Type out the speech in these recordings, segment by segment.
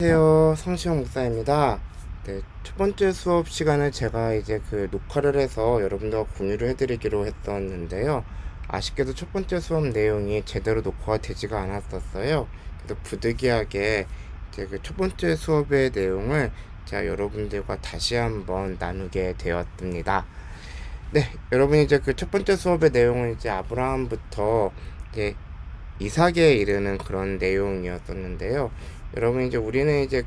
안녕하세요. 성시영 목사입니다. 네, 첫 번째 수업 시간을 제가 이제 녹화를 해서 여러분들과 공유를 해드리기로 했었는데요. 아쉽게도 첫 번째 수업 내용이 제대로 녹화가 되지가 않았었어요. 그래서 부득이하게 이제 첫 번째 수업의 내용을 제가 여러분들과 다시 한번 나누게 되었습니다. 네, 여러분 이제 첫 번째 수업의 내용은 이제 아브라함부터 이제 이삭에 이르는 그런 내용이었었는데요. 여러분 이제 우리는 이제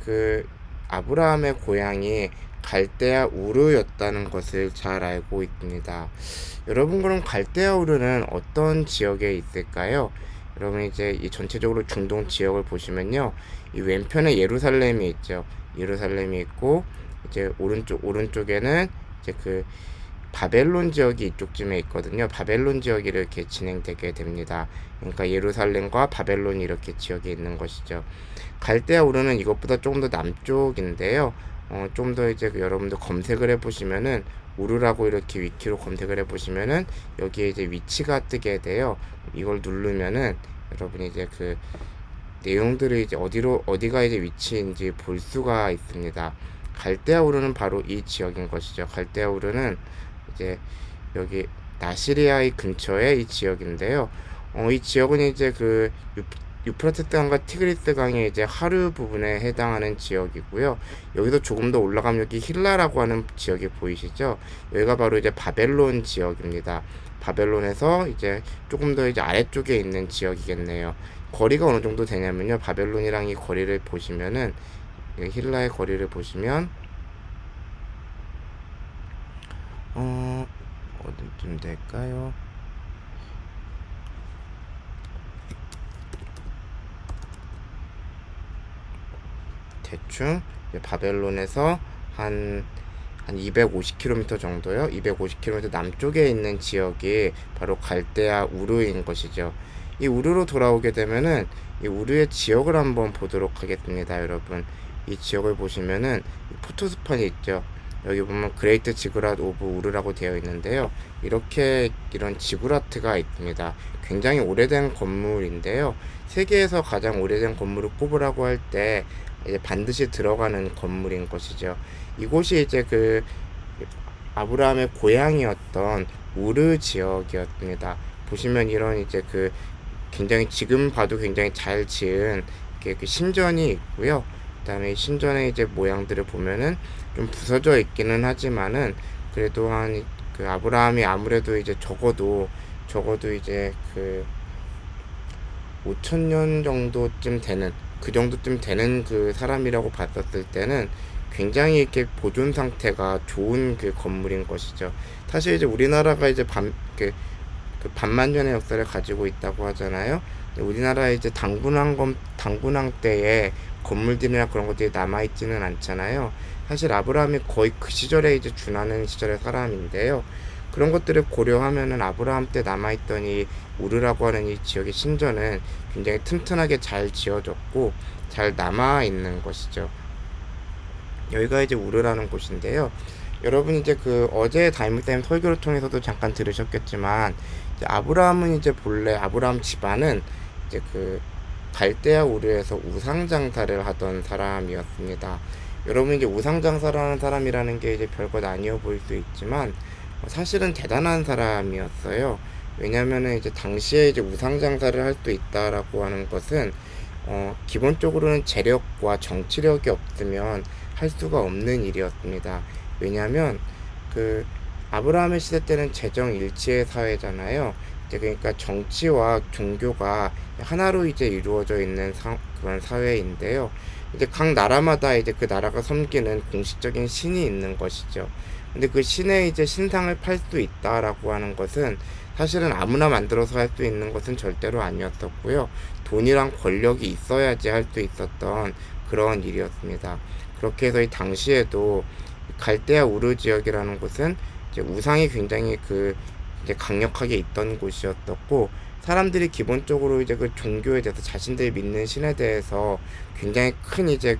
아브라함의 고향이 갈대아 우르였다는 것을 잘 알고 있습니다. 여러분 그럼 갈대아 우르는 어떤 지역에 있을까요? 여러분 이제 이 전체적으로 중동 지역을 보시면요. 이 왼편에 예루살렘이 있죠. 예루살렘이 있고 이제 오른쪽에는 이제 바벨론 지역이 이쪽쯤에 있거든요. 바벨론 지역이 이렇게 진행되게 됩니다. 그러니까 예루살렘과 바벨론이 이렇게 지역에 있는 것이죠. 갈대아 우르는 이것보다 조금 더 남쪽인데요. 좀 더 이제 여러분들 검색을 해보시면은 우르라고 이렇게 위키로 검색을 해보시면은 여기에 이제 위치가 뜨게 돼요. 이걸 누르면은 여러분이 이제 내용들을 이제 어디가 이제 위치인지 볼 수가 있습니다. 갈대아 우르는 바로 이 지역인 것이죠. 갈대아 우르는 이제 여기 나시리아의 근처에 이 지역인데요. 이 지역은 이제 유프라테스 강과 티그리스 강의 이제 하류 부분에 해당하는 지역이고요. 여기서 조금 더 올라가면 여기 힐라라고 하는 지역이 보이시죠? 여기가 바로 이제 바벨론 지역입니다. 바벨론에서 이제 조금 더 이제 아래쪽에 있는 지역이겠네요. 거리가 어느 정도 되냐면요. 바벨론이랑 이 거리를 보시면은 힐라의 거리를 보시면 어디쯤 될까요? 대충 바벨론에서 한 250km 정도요. 250km 남쪽에 있는 지역이 바로 갈대아 우르인 것이죠. 이 우르로 돌아오게 되면은 이 우르의 지역을 한번 보도록 하겠습니다, 여러분. 이 지역을 보시면은 포토스판이 있죠. 여기 보면 그레이트 지구랏 오브 우르라고 되어 있는데요. 이런 지구라트가 있습니다. 굉장히 오래된 건물인데요. 세계에서 가장 오래된 건물을 꼽으라고 할 때 이제 반드시 들어가는 건물인 것이죠. 이곳이 이제 아브라함의 고향이었던 우르 지역이었습니다. 보시면 이런 이제 굉장히 지금 봐도 굉장히 잘 지은 신전이 있고요. 그다음에 신전의 이제 모양들을 보면은 좀 부서져 있기는 하지만은 그래도 아브라함이 아무래도 이제 적어도 이제 5,000년 정도쯤 되는 사람이라고 봤었을 때는 굉장히 이렇게 보존 상태가 좋은 건물인 것이죠. 사실 이제 우리나라가 이제 반만년의 역사를 가지고 있다고 하잖아요. 우리나라에 이제 당군왕 때에 건물들이나 그런 것들이 남아있지는 않잖아요. 사실 아브라함이 거의 그 시절에 이제 준하는 시절의 사람인데요. 그런 것들을 고려하면은 아브라함 때 남아있던 이 우르라고 하는 이 지역의 신전은 굉장히 튼튼하게 잘 지어졌고 잘 남아있는 것이죠. 여기가 이제 우르라는 곳인데요. 여러분 이제 어제 다이무쌤 설교를 통해서도 잠깐 들으셨겠지만 이제 아브라함은 이제 본래 아브라함 집안은 이제 갈대아 우르에서 우상 장사를 하던 사람이었습니다. 여러분 이제 우상 장사를 하는 사람이라는 게 이제 별것 아니어 보일 수 있지만 사실은 대단한 사람이었어요. 왜냐면은 이제 당시에 이제 우상 장사를 할 수 있다라고 하는 것은 기본적으로는 재력과 정치력이 없으면 할 수가 없는 일이었습니다. 왜냐하면 아브라함의 시대 때는 재정 일치의 사회잖아요. 이제 그러니까 정치와 종교가 하나로 이제 이루어져 있는 그런 사회인데요. 이제 각 나라마다 이제 그 나라가 섬기는 공식적인 신이 있는 것이죠. 근데 그 신의 이제 신상을 팔 수 있다라고 하는 것은 사실은 아무나 만들어서 할 수 있는 것은 절대로 아니었었고요. 돈이랑 권력이 있어야지 할 수 있었던 그런 일이었습니다. 그렇게 해서 이 당시에도 갈대아 우르 지역이라는 곳은 이제 우상이 굉장히 이제 강력하게 있던 곳이었었고 사람들이 기본적으로 이제 종교에 대해서 자신들이 믿는 신에 대해서 굉장히 큰 이제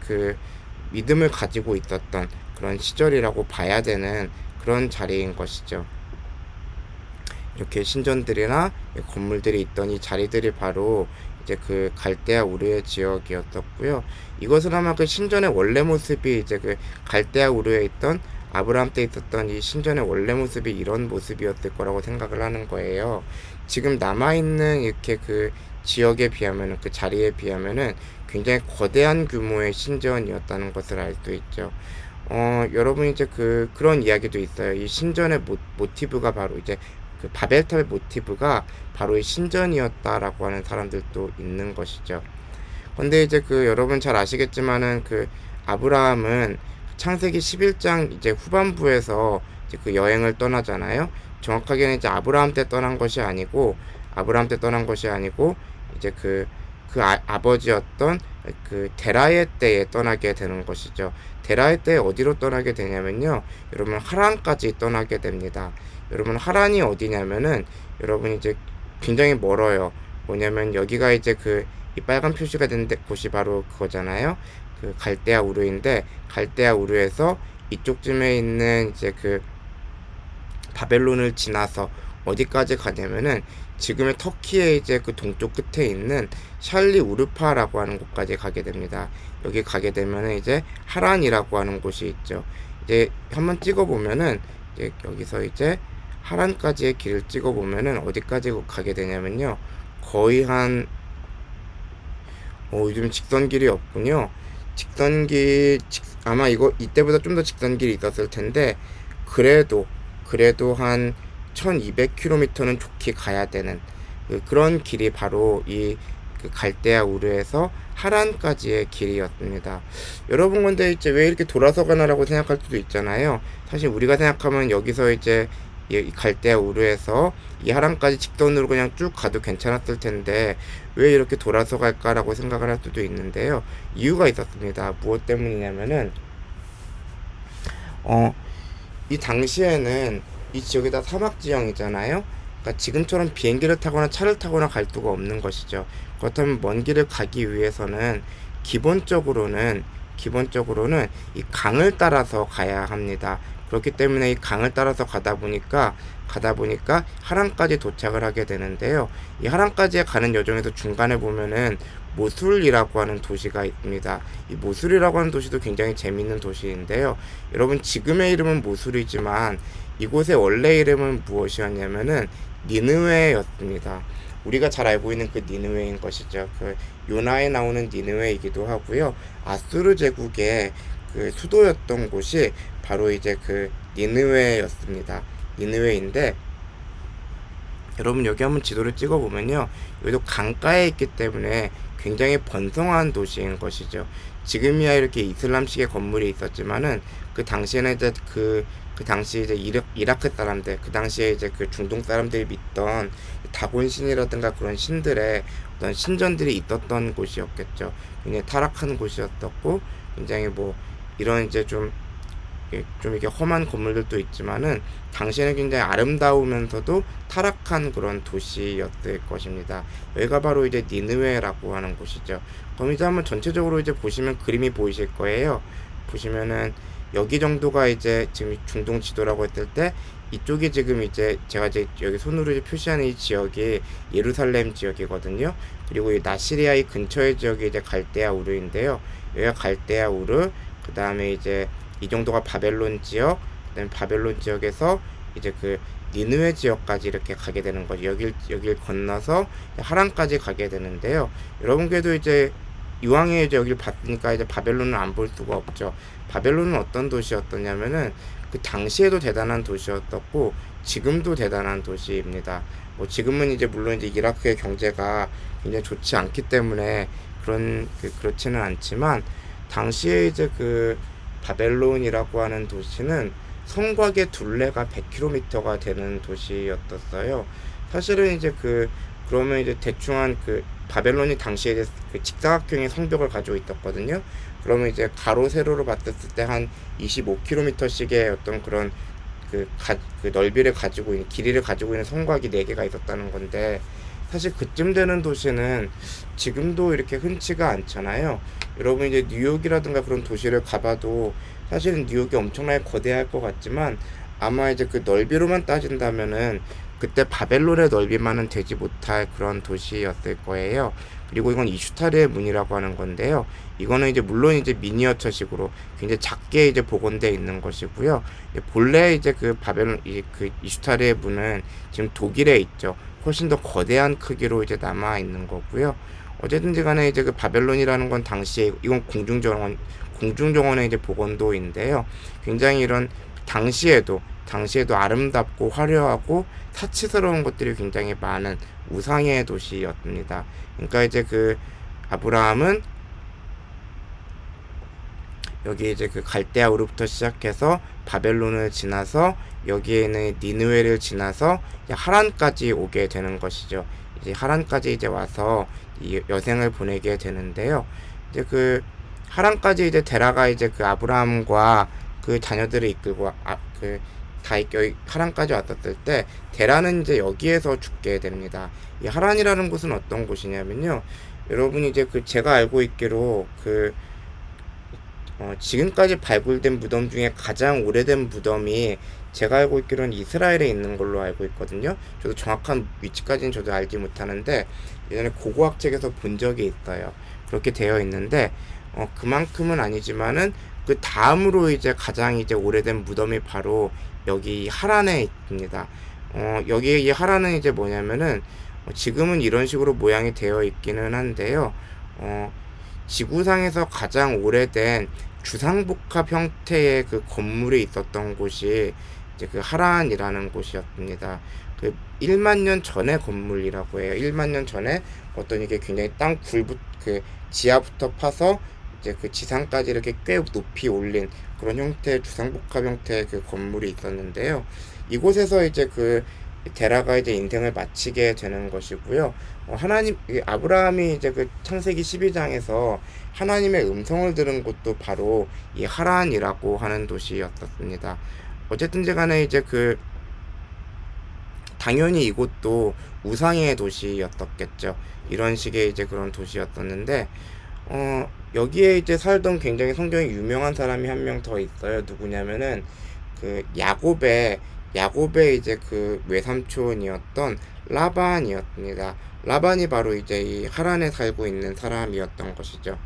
믿음을 가지고 있었던 그런 시절이라고 봐야 되는 그런 자리인 것이죠. 이렇게 신전들이나 건물들이 있던 이 자리들이 바로 이제 그 갈대아 우르의 지역이었었고요. 이것은 아마 그 신전의 원래 모습이 이제 그 갈대아 우르에 있던 아브라함 때 있었던 이 신전의 원래 모습이 이런 모습이었을 거라고 생각을 하는 거예요. 지금 남아있는 이렇게 그 지역에 비하면은, 그 자리에 비하면은 굉장히 거대한 규모의 신전이었다는 것을 알 수 있죠. 여러분 이제 그런 이야기도 있어요. 이 신전의 모티브가 바로 이제 그 바벨탑의 모티브가 바로 이 신전이었다라고 하는 사람들도 있는 것이죠. 근데 이제 여러분 잘 아시겠지만은 아브라함은 창세기 11장 이제 후반부에서 이제 여행을 떠나잖아요. 정확하게는 이제 아브라함 때 떠난 것이 아니고 이제 아버지였던 데라의 때에 떠나게 되는 것이죠. 데라의 때에 어디로 떠나게 되냐면요, 여러분 하란까지 떠나게 됩니다. 여러분 하란이 어디냐면은 여러분 이제 굉장히 멀어요. 뭐냐면 여기가 이제 이 빨간 표시가 된 곳이 바로 그거잖아요. 갈대아 우르인데, 갈대아 우르에서 이쪽쯤에 있는 이제 바벨론을 지나서 어디까지 가냐면은 지금의 터키의 이제 동쪽 끝에 있는 샬리 우르파라고 하는 곳까지 가게 됩니다. 여기 가게 되면은 이제 하란이라고 하는 곳이 있죠. 이제 한번 찍어보면은 이제 여기서 이제 하란까지의 길을 찍어보면은 어디까지 가게 되냐면요, 거의 요즘 직선길이 없군요. 아마 이때보다 좀 더 직선길이 있었을 텐데, 그래도 한 1200km는 좋게 가야 되는 그런 길이 바로 이 갈대아 우르에서 하란까지의 길이었습니다. 여러분, 근데 이제 왜 이렇게 돌아서 가나라고 생각할 수도 있잖아요. 사실 우리가 생각하면 여기서 이제 이 갈대아 우르에서 이 하란까지 직선으로 그냥 쭉 가도 괜찮았을 텐데 왜 이렇게 돌아서 갈까라고 생각을 할 수도 있는데요. 이유가 있었습니다. 무엇 때문이냐면은 이 당시에는 이 지역이 다 사막 지형이잖아요. 그러니까 지금처럼 비행기를 타거나 차를 타거나 갈 수가 없는 것이죠. 그렇다면 먼 길을 가기 위해서는 기본적으로는 이 강을 따라서 가야 합니다. 그렇기 때문에 이 강을 따라서 가다 보니까 하란까지 도착을 하게 되는데요. 이 하란까지 가는 여정에서 중간에 보면은 모술이라고 하는 도시가 있습니다. 이 모술이라고 하는 도시도 굉장히 재밌는 도시인데요. 여러분, 지금의 이름은 모술이지만 이곳의 원래 이름은 무엇이었냐면은 니느웨였습니다. 우리가 잘 알고 있는 니느웨인 것이죠. 요나에 나오는 니느웨이기도 하고요. 아수르 제국의 수도였던 곳이 바로 이제 니느웨였습니다. 니느웨인데, 여러분 여기 한번 지도를 찍어보면요, 여기도 강가에 있기 때문에 굉장히 번성한 도시인 것이죠. 지금이야 이렇게 이슬람식의 건물이 있었지만은 그 당시에는 이제 그 당시 이제 이라크 사람들, 그 당시에 이제 중동 사람들이 믿던 다곤 신이라든가 그런 신들의 어떤 신전들이 있었던 곳이었겠죠. 굉장히 타락한 곳이었었고, 굉장히 이런 이제 좀 이렇게 험한 건물들도 있지만은 당시에는 굉장히 아름다우면서도 타락한 그런 도시였을 것입니다. 여기가 바로 이제 니느웨라고 하는 곳이죠. 그럼 이제 한번 전체적으로 이제 보시면 그림이 보이실 거예요. 보시면은 여기 정도가 이제 지금 중동 지도라고 했을 때, 이쪽이 지금 이제 제가 이제 여기 손으로 이제 표시하는 이 지역이 예루살렘 지역이거든요. 그리고 이 나시리아의 근처의 지역이 이제 갈대아 우르인데요. 여기가 갈대아 우르, 그 다음에 이제 이 정도가 바벨론 지역, 그다음에 바벨론 지역에서 이제 니느웨 지역까지 이렇게 가게 되는 거죠. 여길 건너서 하란까지 가게 되는데요. 여러분, 그래도 이제 이왕에 이제 여기를 봤으니까 이제 바벨론을 안 볼 수가 없죠. 바벨론은 어떤 도시였었냐면은 그 당시에도 대단한 도시였었고 지금도 대단한 도시입니다. 지금은 이제 물론 이제 이라크의 경제가 굉장히 좋지 않기 때문에 그렇지는 않지만, 당시에 이제 바벨론이라고 하는 도시는 성곽의 둘레가 100km가 되는 도시였었어요. 사실은 이제 그러면 이제 대충 바벨론이 당시에 이제 직사각형의 성벽을 가지고 있었거든요. 그러면 이제 가로 세로로 봤을 때 한 25km씩의 어떤 그런 넓이를 가지고 있는, 길이를 가지고 있는 성곽이 4개가 있었다는 건데, 사실 그쯤 되는 도시는 지금도 이렇게 흔치가 않잖아요. 여러분 이제 뉴욕이라든가 그런 도시를 가봐도 사실은 뉴욕이 엄청나게 거대할 것 같지만 아마 이제 넓이로만 따진다면은 그때 바벨론의 넓이만은 되지 못할 그런 도시였을 거예요. 그리고 이건 이슈타르의 문이라고 하는 건데요. 이거는 이제 물론 이제 미니어처식으로 굉장히 작게 이제 복원되어 있는 것이고요. 본래 이제 그 바벨론 그 이슈타르의 문은 지금 독일에 있죠. 훨씬 더 거대한 크기로 이제 남아 있는 거고요. 어쨌든지 간에 이제 그 바벨론이라는 건 당시에 이건 공중정원의 이제 복원도인데요. 굉장히 이런 당시에도 아름답고 화려하고 사치스러운 것들이 굉장히 많은 우상의 도시였습니다. 그러니까 이제 그 아브라함은 여기 이제 그 갈대아 우르부터 시작해서 바벨론을 지나서 여기에 있는 니느웨를 지나서 하란까지 오게 되는 것이죠. 이제 하란까지 이제 와서 이 여생을 보내게 되는데요. 이제 그 하란까지 이제 데라가 이제 그 아브라함과 그 자녀들을 이끌고 하란까지 왔었을 때 데라는 이제 여기에서 죽게 됩니다. 이 하란이라는 곳은 어떤 곳이냐면요. 여러분이 이제 그 제가 알고 있기로 지금까지 발굴된 무덤 중에 가장 오래된 무덤이 제가 알고 있기로는 이스라엘에 있는 걸로 알고 있거든요. 저도 정확한 위치까지는 저도 알지 못하는데 예전에 고고학책에서 본 적이 있어요. 그렇게 되어 있는데 그만큼은 아니지만은 그 다음으로 이제 가장 이제 오래된 무덤이 바로 여기 하란에 있습니다. 여기 이 하란은 이제 뭐냐면은 지금은 이런 식으로 모양이 되어 있기는 한데요. 지구상에서 가장 오래된 주상복합 형태의 그 건물이 있었던 곳이 이제 그 하란이라는 곳이었습니다. 그 1만 년 전의 건물이라고 해요. 1만 년 전에 어떤 이게 굉장히 그 지하부터 파서 이제 그 지상까지 이렇게 꽤 높이 올린 그런 형태의 주상복합 형태의 그 건물이 있었는데요. 이곳에서 이제 그 데라가 이제 인생을 마치게 되는 것이고요. 아브라함이 이제 그 창세기 12장에서 하나님의 음성을 들은 곳도 바로 이 하란이라고 하는 도시였었습니다. 어쨌든지 간에 이제 당연히 이곳도 우상의 도시였었겠죠. 이런 식의 이제 그런 도시였었는데, 여기에 이제 살던 굉장히 성경에 유명한 사람이 한 명 더 있어요. 누구냐면은 그 야곱의 이제 그 외삼촌이었던 라반이었습니다. 라반이 바로 이제 이 하란에 살고 있는 사람이었던 것이죠.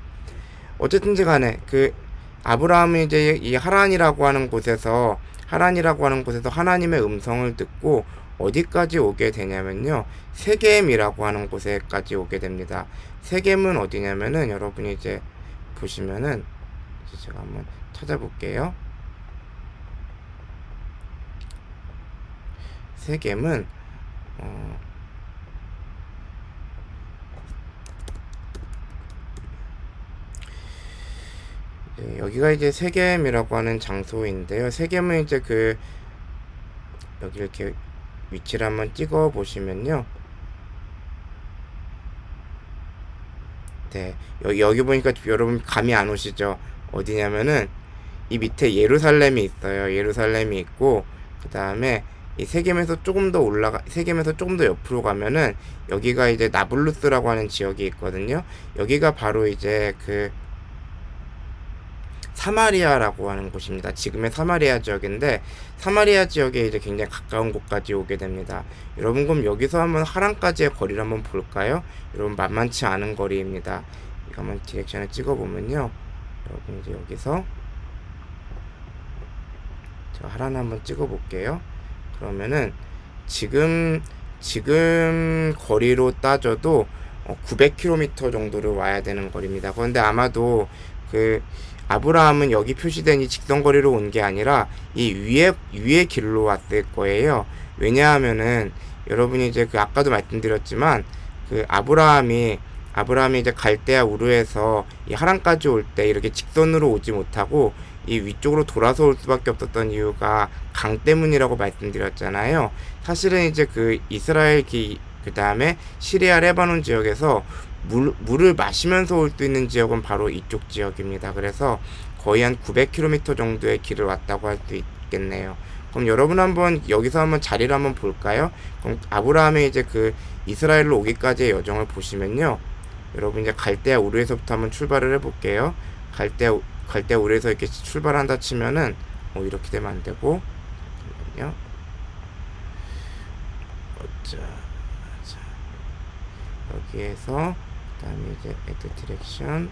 어쨌든지 간에 그 아브라함이 이제 이 하란이라고 하는 곳에서 하나님의 음성을 듣고 어디까지 오게 되냐면요. 세겜이라고 하는 곳에까지 오게 됩니다. 세겜은 어디냐면은 여러분이 이제 보시면은 제가 한번 찾아볼게요. 세겜은 여기가 이제 세겜이라고 하는 장소인데요. 세겜은 이제 여기 이렇게 위치를 한번 찍어 보시면요. 네, 여기 보니까 여러분 감이 안 오시죠? 어디냐면은 이 밑에 예루살렘이 있어요. 예루살렘이 있고 그 다음에 이 세겜에서 조금 더 옆으로 가면은 여기가 이제 나블루스라고 하는 지역이 있거든요. 여기가 바로 이제 그 사마리아라고 하는 곳입니다. 지금의 사마리아 지역인데 사마리아 지역에 이제 굉장히 가까운 곳까지 오게 됩니다. 여러분 그럼 여기서 한번 하란까지의 거리를 한번 볼까요? 여러분 만만치 않은 거리입니다. 이거 한번 디렉션을 찍어보면요. 여러분 이제 여기서 저 하란 한번 찍어볼게요. 그러면은 지금 거리로 따져도 900km 정도를 와야 되는 거리입니다. 그런데 아마도 아브라함은 여기 표시된 이 직선거리로 온 게 아니라 이 위에 길로 왔을 거예요. 왜냐하면은 여러분이 이제 아까도 말씀드렸지만 아브라함이 이제 갈대아 우르에서 이 하란까지 올 때 이렇게 직선으로 오지 못하고 이 위쪽으로 돌아서 올 수밖에 없었던 이유가 강 때문이라고 말씀드렸잖아요. 사실은 이제 이스라엘 그 다음에 시리아 레바논 지역에서 물을 마시면서 올 수 있는 지역은 바로 이쪽 지역입니다. 그래서 거의 한 900km 정도의 길을 왔다고 할 수 있겠네요. 그럼 여러분 여기서 한번 자리를 한번 볼까요? 그럼 아브라함의 이제 이스라엘로 오기까지의 여정을 보시면요. 여러분 이제 갈대아 우르에서부터 한번 출발을 해볼게요. 갈대아 우르에서 이렇게 출발한다 치면은 이렇게 되면 안 되고, 잠깐만요. 자, 자 여기에서 그다음에 이제 add 트랙션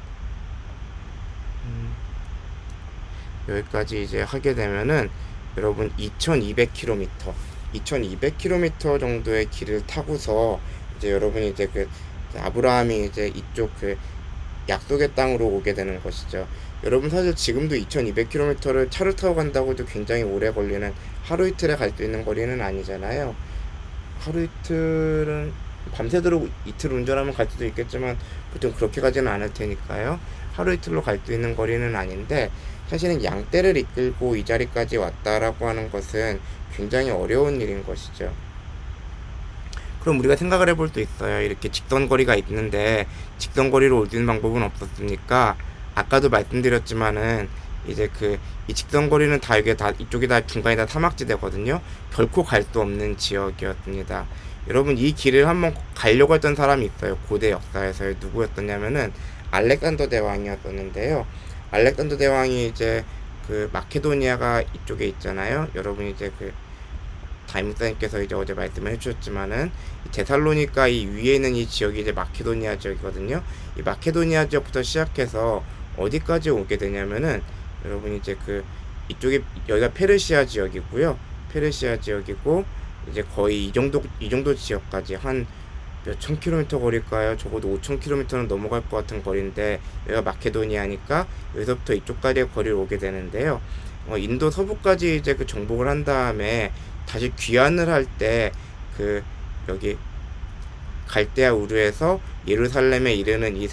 여기까지 이제 하게 되면은 여러분 2200km 정도의 길을 타고서 이제 여러분이 이제 그 아브라함이 이제 이쪽 그 약속의 땅으로 오게 되는 것이죠. 여러분 사실 지금도 2200km를 차를 타고 간다고 해도 굉장히 오래 걸리는 하루 이틀에 갈 수 있는 거리는 아니잖아요. 하루 이틀은 밤새도록 이틀 운전하면 갈 수도 있겠지만 보통 그렇게 가지는 않을 테니까요. 하루 이틀로 갈 수 있는 거리는 아닌데 사실은 양떼를 이끌고 이 자리까지 왔다라고 하는 것은 굉장히 어려운 일인 것이죠. 그럼 우리가 생각을 해볼 수 있어요. 이렇게 직선거리가 있는데 직선거리로 올 수 있는 방법은 없었습니까? 아까도 말씀드렸지만은 이제 이 직선거리는 다 이게 다 이쪽이 다 중간이 다 사막지대거든요. 결코 갈 수 없는 지역이었습니다. 여러분 이 길을 한번 가려고 했던 사람이 있어요. 고대 역사에서 누구였었냐면은 알렉산더 대왕이었었는데요. 알렉산더 대왕이 이제 마케도니아가 이쪽에 있잖아요. 여러분 이제 다임목사님께서 이제 어제 말씀을 해주셨지만은 데살로니가 이 위에 있는 이 지역이 이제 마케도니아 지역이거든요. 이 마케도니아 지역부터 시작해서 어디까지 오게 되냐면은 여러분 이제 이쪽에 여기가 페르시아 지역이고요. 페르시아 지역이고 이제 거의 이 정도 지역까지 한 몇천 킬로미터 거리일까요? 적어도 5천 킬로미터는 넘어갈 것 같은 거리인데 여기가 마케도니아니까 여기서부터 이쪽까지의 거리를 오게 되는데요. 인도 서부까지 이제 정복을 한 다음에 다시 귀환을 할 때 여기 갈대아 우르에서 예루살렘에 이르는 이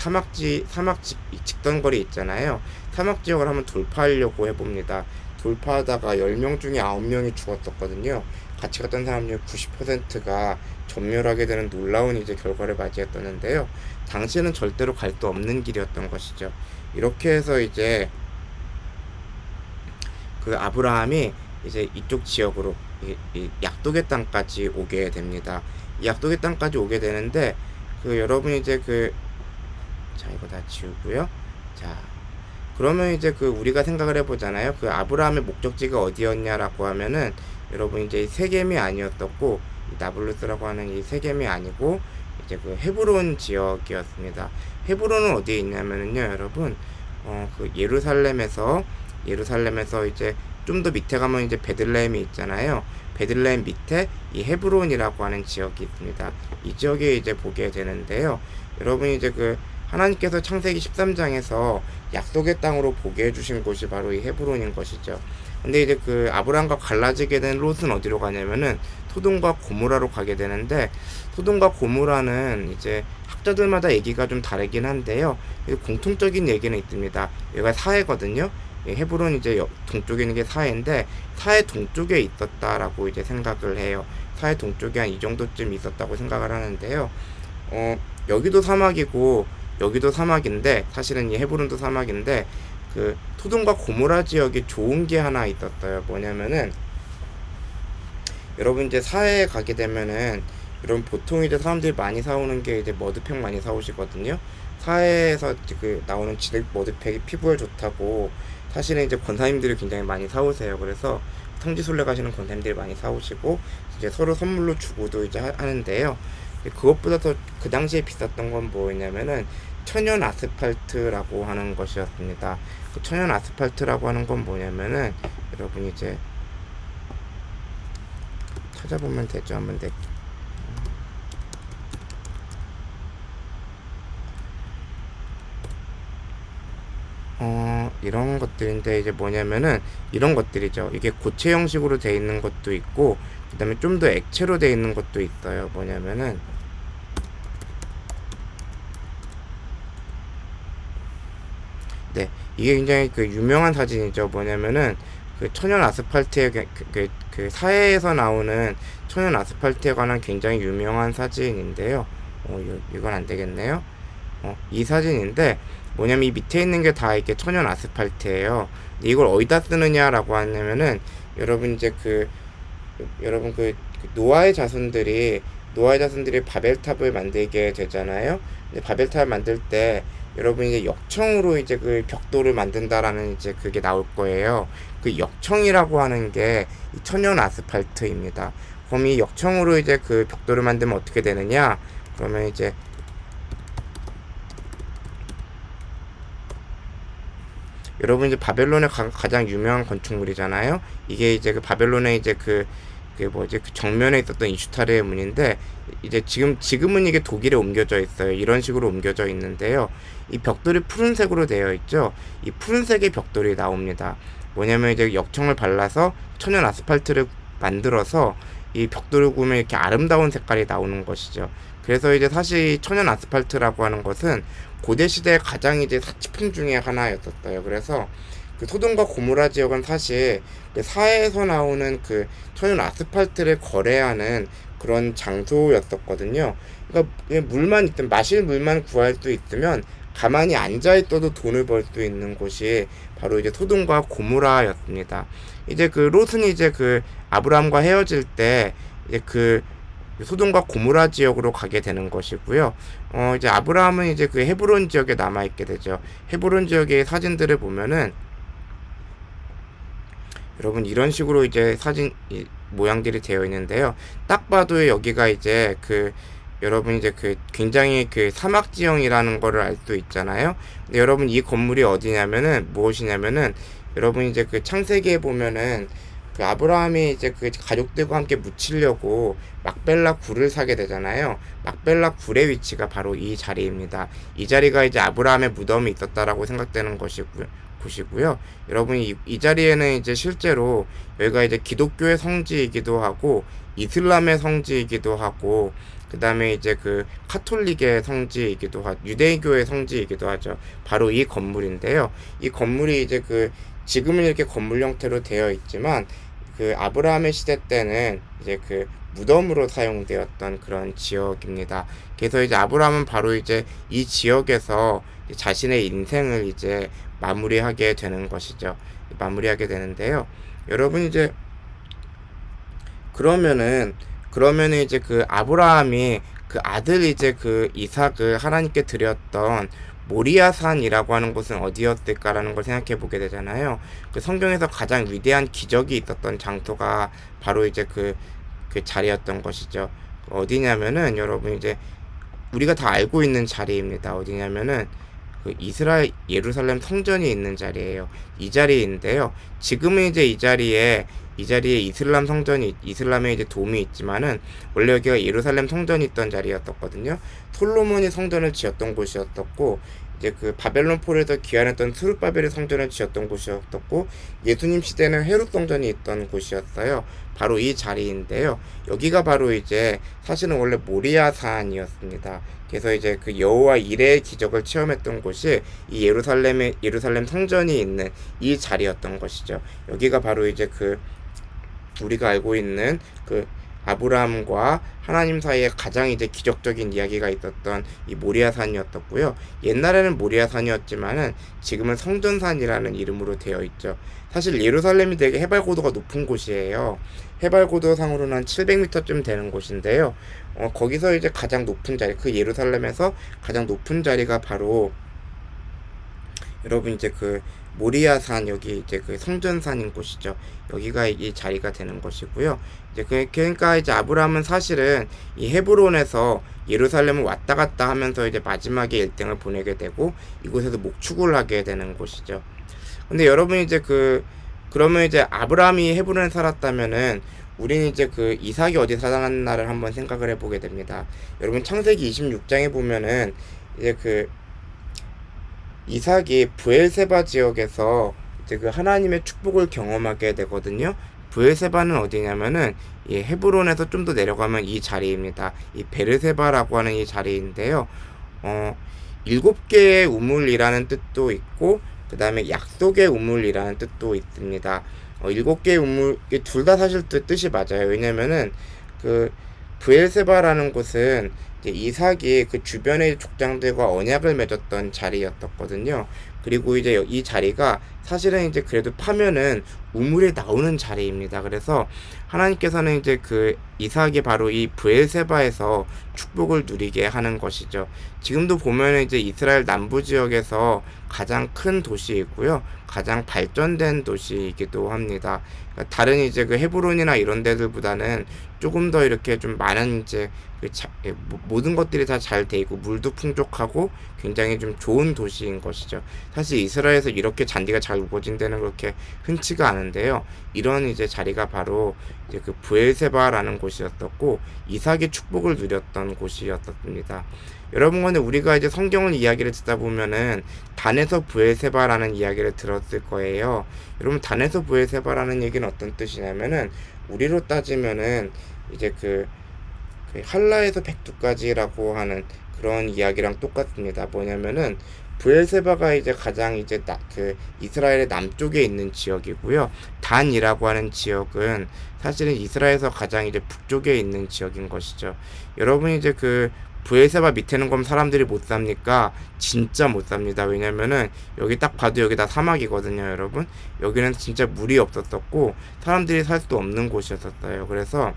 직선거리 있잖아요. 사막 지역을 한번 돌파하려고 해봅니다. 돌파하다가 10명 중에 9명이 죽었었거든요. 같이 갔던 사람 중에 90%가 전멸하게 되는 놀라운 이제 결과를 맞이했었는데요. 당시에는 절대로 갈 수 없는 길이었던 것이죠. 이렇게 해서 이제 아브라함이 이제 이쪽 지역으로 이 약속의 땅까지 오게 됩니다. 이 약속의 땅까지 오게 되는데 여러분이 이제 자 이거 다 지우고요. 자 그러면 이제 우리가 생각을 해보잖아요. 아브라함의 목적지가 어디였냐라고 하면은 여러분 이제 세겜이 아니었었고 나블루스라고 하는 이 세겜이 아니고 이제 헤브론 지역이었습니다. 헤브론은 어디에 있냐면은요, 여러분 예루살렘에서 이제 좀 더 밑에 가면 이제 베들레헴이 있잖아요. 베들레헴 밑에 이 헤브론이라고 하는 지역이 있습니다. 이 지역에 이제 보게 되는데요. 여러분이 이제 하나님께서 창세기 13장에서 약속의 땅으로 보게 해주신 곳이 바로 이 헤브론인 것이죠. 근데 이제 아브라함과 갈라지게 된 롯은 어디로 가냐면은 소돔과 고모라로 가게 되는데, 소돔과 고모라는 이제 학자들마다 얘기가 좀 다르긴 한데요. 공통적인 얘기는 있습니다. 여기가 사해거든요. 헤브론 이제 동쪽에 있는 게 사해인데, 사해 동쪽에 있었다라고 이제 생각을 해요. 사해 동쪽에 한 이 정도쯤 있었다고 생각을 하는데요. 여기도 사막이고 여기도 사막인데, 사실은 이 헤브론도 사막인데 소돔과 고모라 지역이 좋은 게 하나 있었어요. 뭐냐면은 여러분 이제 사해에 가게 되면은 여러분 보통 이제 사람들이 많이 사오는 게 이제 머드팩 많이 사오시거든요. 사해에서 나오는 진흙 머드팩이 피부에 좋다고 사실은 이제 권사님들이 굉장히 많이 사오세요. 그래서 성지순례 가시는 권사님들이 많이 사오시고 이제 서로 선물로 주고도 이제 하는데요. 그것보다 더 그 당시에 비쌌던 건 뭐였냐면은 천연 아스팔트라고 하는 것이었습니다. 천연 아스팔트라고 하는 건 뭐냐면은 여러분 이제 찾아보면 되죠. 한번 이런 것들인데 이제 뭐냐면은 이런 것들이죠. 이게 고체 형식으로 돼 있는 것도 있고 그 다음에 좀 더 액체로 돼 있는 것도 있어요. 뭐냐면은 네, 이게 굉장히 유명한 사진이죠. 뭐냐면은 천연 아스팔트에 사해에서 나오는 천연 아스팔트에 관한 굉장히 유명한 사진인데요. 이건 안 되겠네요. 이 사진인데 뭐냐면 이 밑에 있는 게 다 이렇게 천연 아스팔트예요. 이걸 어디다 쓰느냐라고 하냐면은 여러분 이제 여러분 노아의 자손들이 바벨탑을 만들게 되잖아요. 근데 바벨탑을 만들 때 여러분 이제 역청으로 이제 벽돌을 만든다라는 이제 그게 나올 거예요. 역청이라고 하는 게 이 천연 아스팔트입니다. 그럼 이 역청으로 이제 그 벽돌을 만들면 어떻게 되느냐? 그러면 이제 여러분 이제 바벨론의 가장 유명한 건축물이잖아요. 이게 이제 그 바벨론의 이제 그 뭐지 그 정면에 있었던 이슈타르의 문인데, 이제 지금은 이게 독일에 옮겨져 있어요. 이런 식으로 옮겨져 있는데요. 이 벽돌이 푸른색으로 되어 있죠. 이 푸른색의 벽돌이 나옵니다. 뭐냐면 이제 역청을 발라서 천연 아스팔트를 만들어서 이 벽돌을 구우면 이렇게 아름다운 색깔이 나오는 것이죠. 그래서 이제 사실 천연 아스팔트라고 하는 것은 고대 시대의 가장 이제 사치품 중에 하나였었어요. 그래서 그 소돔과 고모라 지역은 사실 그 사해에서 나오는 그 천연 아스팔트를 거래하는 그런 장소였었거든요. 그러니까 물만 있든 마실 물만 구할 수 있으면 가만히 앉아 있어도 돈을 벌 수 있는 곳이 바로 이제 소돔과 고모라였습니다. 이제 그 롯은 이제 그 아브라함과 헤어질 때 이제 그 소돔과 고모라 지역으로 가게 되는 것이고요. 이제 아브라함은 이제 그 헤브론 지역에 남아 있게 되죠. 헤브론 지역의 사진들을 보면은 여러분 이런 식으로 이제 사진 모양들이 되어 있는데요. 딱 봐도 여기가 이제 그 여러분 이제 그 굉장히 그 사막 지형이라는 거를 알 수 있잖아요. 근데 여러분 이 건물이 어디냐면은 무엇이냐면은 여러분 이제 그 창세기에 보면은 그 아브라함이 이제 그 가족들과 함께 묻히려고 막벨라 굴을 사게 되잖아요. 막벨라 굴의 위치가 바로 이 자리입니다. 이 자리가 이제 아브라함의 무덤이 있었다라고 생각되는 곳이고요. 여러분 이 자리에는 이제 실제로 여기가 이제 기독교의 성지이기도 하고 이슬람의 성지이기도 하고 그 다음에 이제 그 카톨릭의 성지이기도 하고 유대교의 성지이기도 하죠. 바로 이 건물인데요. 이 건물이 이제 그 지금은 이렇게 건물 형태로 되어 있지만 그 아브라함의 시대 때는 이제 그 무덤으로 사용되었던 그런 지역입니다. 그래서 이제 아브라함은 바로 이제 이 지역에서 자신의 인생을 이제 마무리하게 되는 것이죠. 마무리하게 되는데요. 여러분 이제 그러면은 이제 그 아브라함이 그 아들 이제 그 이삭을 하나님께 드렸던 모리아산이라고 하는 곳은 어디였을까라는 걸 생각해 보게 되잖아요. 그 성경에서 가장 위대한 기적이 있었던 장소가 바로 이제 그 자리였던 것이죠. 어디냐면은 여러분 이제 우리가 다 알고 있는 자리입니다. 어디냐면은 그 이스라엘 예루살렘 성전이 있는 자리예요. 이 자리인데요. 지금은 이제 이 자리에 이슬람의 이제 돔이 있지만은 원래 여기가 예루살렘 성전이 있던 자리였었거든요. 솔로몬이 성전을 지었던 곳이었었고, 이제 그 바벨론 폴에서 귀환했던 스룹바벨의 성전을 지었던 곳이었었고, 예수님 시대는 헤롯 성전이 있던 곳이었어요. 바로 이 자리인데요. 여기가 바로 이제 사실은 원래 모리아산이었습니다. 그래서 이제 그 여호와 이레의 기적을 체험했던 곳이 이 예루살렘 성전이 있는 이 자리였던 것이죠. 여기가 바로 이제 그 우리가 알고 있는 그 아브라함과 하나님 사이에 가장 이제 기적적인 이야기가 있었던 이 모리아산이었었고요. 옛날에는 모리아산이었지만은 지금은 성전산이라는 이름으로 되어 있죠. 사실 예루살렘이 되게 해발 고도가 높은 곳이에요. 해발 고도상으로는 한 700m쯤 되는 곳인데요. 거기서 이제 가장 높은 자리, 그 예루살렘에서 가장 높은 자리가 바로 여러분 이제 그 모리아산, 여기 이제 그 성전산인 곳이죠. 여기가 이 자리가 되는 것이고요. 이제 그러니까 이제 아브라함은 사실은 이 헤브론에서 예루살렘을 왔다 갔다 하면서 이제 마지막에 일생을 보내게 되고 이곳에서 목축을 하게 되는 곳이죠. 근데 여러분 이제 그러면 이제 아브라함이 헤브론에 살았다면은 우리는 이제 그 이삭이 어디 살았나를 한번 생각을 해보게 됩니다. 여러분 창세기 26장에 보면은 이제 그 이삭이 브엘세바 지역에서 이제 그 하나님의 축복을 경험하게 되거든요. 브엘세바는 어디냐면은 이 헤브론에서 좀 더 내려가면 이 자리입니다. 이 베르세바라고 하는 이 자리인데요. 7개의 우물이라는 뜻도 있고 그 다음에 약속의 우물이라는 뜻도 있습니다. 7개의 우물, 둘 다 사실 뜻이 맞아요. 왜냐면은 그 브엘세바라는 곳은 이제 이삭이 그 주변의 족장들과 언약을 맺었던 자리였었거든요. 그리고 이제 이 자리가 사실은 이제 그래도 파면은 우물에 나오는 자리입니다. 그래서 하나님께서는 이제 그 이삭이 바로 이 브엘세바에서 축복을 누리게 하는 것이죠. 지금도 보면 이제 이스라엘 남부 지역에서 가장 큰 도시이고요, 가장 발전된 도시이기도 합니다. 그러니까 다른 이제 그 헤브론이나 이런 데들보다는 조금 더 이렇게 좀 많은 이제 모든 것들이 다 잘 돼 있고 물도 풍족하고 굉장히 좀 좋은 도시인 것이죠. 사실 이스라엘에서 이렇게 잔디가 잘 우거진 데는 그렇게 흔치가 않은데요. 이런 이제 자리가 바로 이제 그 브엘세바라는 곳이었었고 이삭의 축복을 누렸던 곳이었습니다. 여러분, 근데 우리가 이제 성경을 이야기를 듣다 보면은 단에서 브엘세바라는 이야기를 들었을 거예요. 여러분, 단에서 브엘세바라는 얘기는 어떤 뜻이냐면은 우리로 따지면은 이제 그 할라에서 백두까지라고 하는 그런 이야기랑 똑같습니다. 뭐냐면은 브엘세바가 이제 가장 이제 이스라엘의 남쪽에 있는 지역이고요. 단이라고 하는 지역은 사실은 이스라엘에서 가장 이제 북쪽에 있는 지역인 것이죠. 여러분, 이제 그 브엘세바 밑에는 그럼 사람들이 못 삽니까? 진짜 못 삽니다. 왜냐면은 여기 딱 봐도 여기 다 사막이거든요, 여러분. 여기는 진짜 물이 없었었고 사람들이 살 수 없는 곳이었어요. 그래서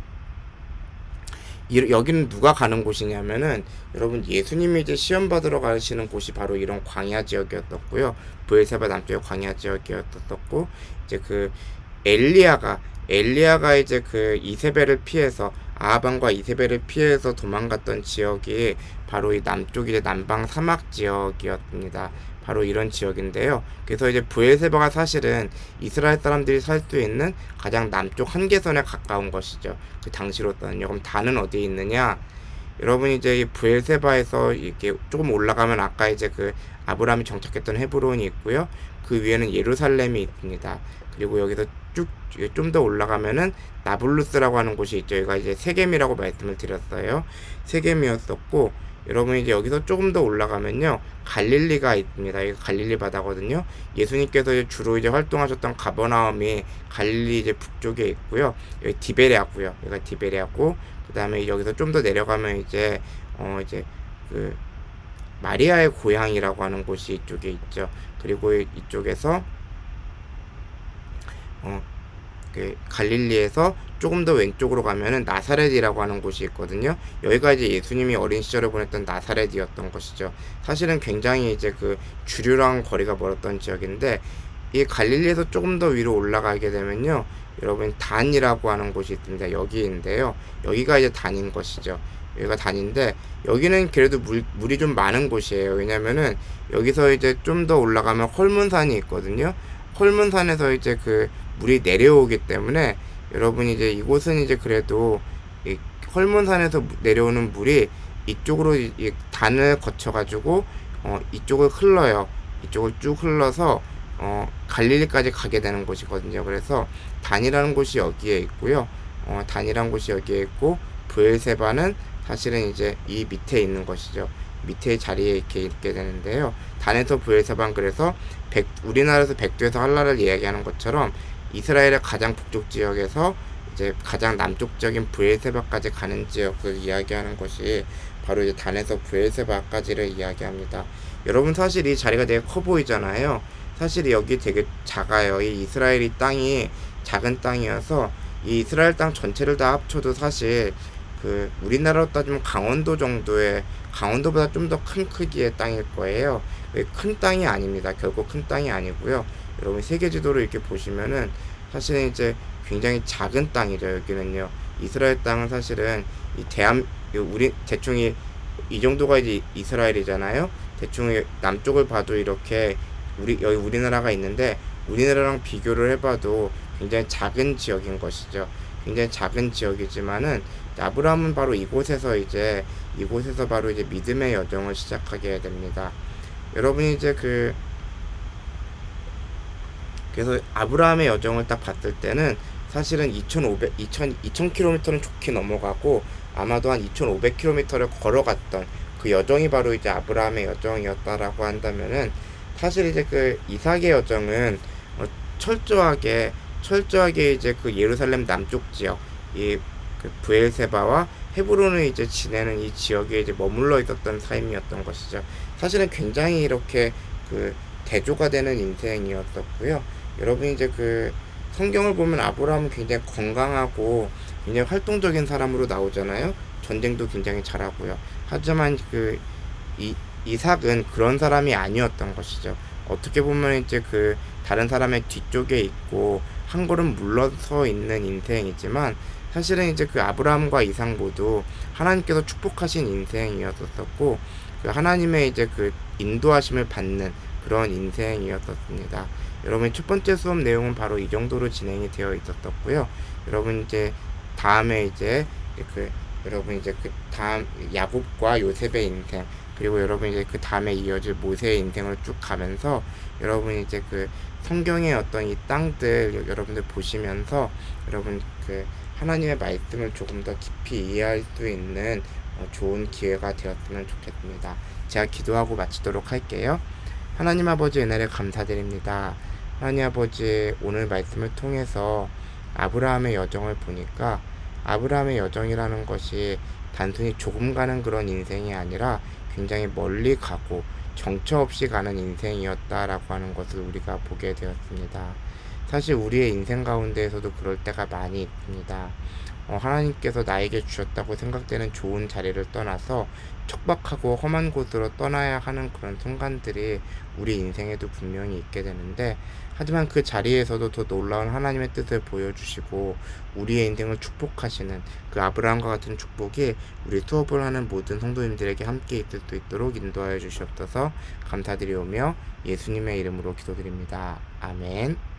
여기는 누가 가는 곳이냐면은 여러분, 예수님이 이제 시험 받으러 가시는 곳이 바로 이런 광야 지역이었었고요. 브엘세바 남쪽의 광야 지역이었었고, 이제 그 엘리야가 이제 그 이세벨을 피해서 아하방과 이세벨을 피해서 도망갔던 지역이 바로 이 남쪽 이제 남방 사막 지역이었습니다. 바로 이런 지역인데요. 그래서 이제 브엘세바가 사실은 이스라엘 사람들이 살 수 있는 가장 남쪽 한계선에 가까운 것이죠. 그 당시로서는요. 그럼 단은 어디에 있느냐? 여러분, 이제 이 브엘세바에서 이렇게 조금 올라가면 아까 이제 그 아브라함이 정착했던 헤브론이 있고요. 그 위에는 예루살렘이 있습니다. 그리고 여기서 쭉 좀 더 올라가면은 나블루스라고 하는 곳이 있죠. 여기가 이제 세겜이라고 말씀을 드렸어요. 세겜이었었고, 여러분, 이제 여기서 조금 더 올라가면요, 갈릴리가 있습니다. 이게 갈릴리 바다거든요. 예수님께서 이제 주로 이제 활동하셨던 가버나움이 갈릴리 이제 북쪽에 있고요. 여기 디베레아고요. 여기가 디베레아고, 그 다음에 여기서 좀 더 내려가면 이제 이제 그 마리아의 고향이라고 하는 곳이 이쪽에 있죠. 그리고 이쪽에서 그 갈릴리에서 조금 더 왼쪽으로 가면은 나사렛이라고 하는 곳이 있거든요. 여기가 이제 예수님이 어린 시절을 보냈던 나사렛이었던 것이죠. 사실은 굉장히 이제 그 주류랑 거리가 멀었던 지역인데, 이 갈릴리에서 조금 더 위로 올라가게 되면요, 여러분, 단이라고 하는 곳이 있습니다. 여기인데요. 여기가 이제 단인 것이죠. 여기가 단인데, 여기는 그래도 물이 좀 많은 곳이에요. 왜냐면은 여기서 이제 좀 더 올라가면 헐문산이 있거든요. 헐문산에서 이제 그 물이 내려오기 때문에 여러분, 이제 이곳은 이제 그래도 이 헐문산에서 내려오는 물이 이쪽으로 이 단을 거쳐가지고 이쪽을 흘러요. 이쪽을 쭉 흘러서 갈릴리까지 가게 되는 곳이거든요. 그래서 단이라는 곳이 여기에 있고요. 단이라는 곳이 여기에 있고, 브엘세바는 사실은 이제 이 밑에 있는 것이죠. 밑에 자리에 이렇게 있게 되는데요. 단에서 브엘세바는 그래서 우리나라에서 백두에서 한라를 이야기하는 것처럼 이스라엘의 가장 북쪽 지역에서 이제 가장 남쪽적인 브엘세바까지 가는 지역을 이야기하는 것이 바로 이제 단에서 브엘세바까지를 이야기합니다. 여러분, 사실 이 자리가 되게 커 보이잖아요. 사실 여기 되게 작아요. 이 이스라엘이 땅이 작은 땅이어서 이 이스라엘 땅 전체를 다 합쳐도 사실 그 우리나라로 따지면 강원도 정도의, 강원도보다 좀 더 큰 크기의 땅일 거예요. 큰 땅이 아닙니다. 결국 큰 땅이 아니고요. 여러분, 세계 지도를 이렇게 보시면은 사실은 이제 굉장히 작은 땅이죠. 여기는요. 이스라엘 땅은 사실은 우리 대충 이 정도가 이제 이스라엘이잖아요. 대충 남쪽을 봐도 이렇게 여기 우리나라가 있는데, 우리나라랑 비교를 해봐도 굉장히 작은 지역인 것이죠. 굉장히 작은 지역이지만은 아브라함은 바로 이곳에서 바로 이제 믿음의 여정을 시작하게 됩니다. 여러분이 이제 그래서 아브라함의 여정을 딱 봤을 때는 사실은 2000km는 좋게 넘어가고 아마도 한 2500km를 걸어갔던 그 여정이 바로 이제 아브라함의 여정이었다라고 한다면은, 사실 이제 그 이삭의 여정은 철저하게 이제 그 예루살렘 남쪽 지역, 그 브엘세바와 헤브론을 이제 지내는 이 지역에 이제 머물러 있었던 삶이었던 것이죠. 사실은 굉장히 이렇게 그 대조가 되는 인생이었었고요. 여러분, 이제 성경을 보면 아브라함은 굉장히 건강하고 굉장히 활동적인 사람으로 나오잖아요. 전쟁도 굉장히 잘하고요. 하지만 이삭은 그런 사람이 아니었던 것이죠. 어떻게 보면 이제 다른 사람의 뒤쪽에 있고 한 걸음 물러서 있는 인생이지만, 사실은 이제 아브라함과 이삭 모두 하나님께서 축복하신 인생이었었고, 하나님의 이제 인도하심을 받는 그런 인생이었었습니다. 여러분, 첫 번째 수업 내용은 바로 이 정도로 진행이 되어 있었고요. 여러분 이제 다음에 이제 여러분 이제 다음 야곱과 요셉의 인생, 그리고 여러분 이제 다음에 이어질 모세의 인생을 쭉 가면서 여러분 이제 성경의 어떤 이 땅들 여러분들 보시면서 여러분 하나님의 말씀을 조금 더 깊이 이해할 수 있는 좋은 기회가 되었으면 좋겠습니다. 제가 기도하고 마치도록 할게요. 하나님 아버지, 은혜를 감사드립니다. 하나님 아버지, 오늘 말씀을 통해서 아브라함의 여정을 보니까 아브라함의 여정이라는 것이 단순히 조금 가는 그런 인생이 아니라 굉장히 멀리 가고 정처 없이 가는 인생이었다라고 하는 것을 우리가 보게 되었습니다. 사실 우리의 인생 가운데에서도 그럴 때가 많이 있습니다. 하나님께서 나에게 주셨다고 생각되는 좋은 자리를 떠나서 척박하고 험한 곳으로 떠나야 하는 그런 순간들이 우리 인생에도 분명히 있게 되는데, 하지만 그 자리에서도 더 놀라운 하나님의 뜻을 보여주시고 우리의 인생을 축복하시는 아브라함과 같은 축복이 우리 수업을 하는 모든 성도님들에게 함께 있을 수 있도록 인도하여 주시옵소서. 감사드리오며 예수님의 이름으로 기도드립니다. 아멘.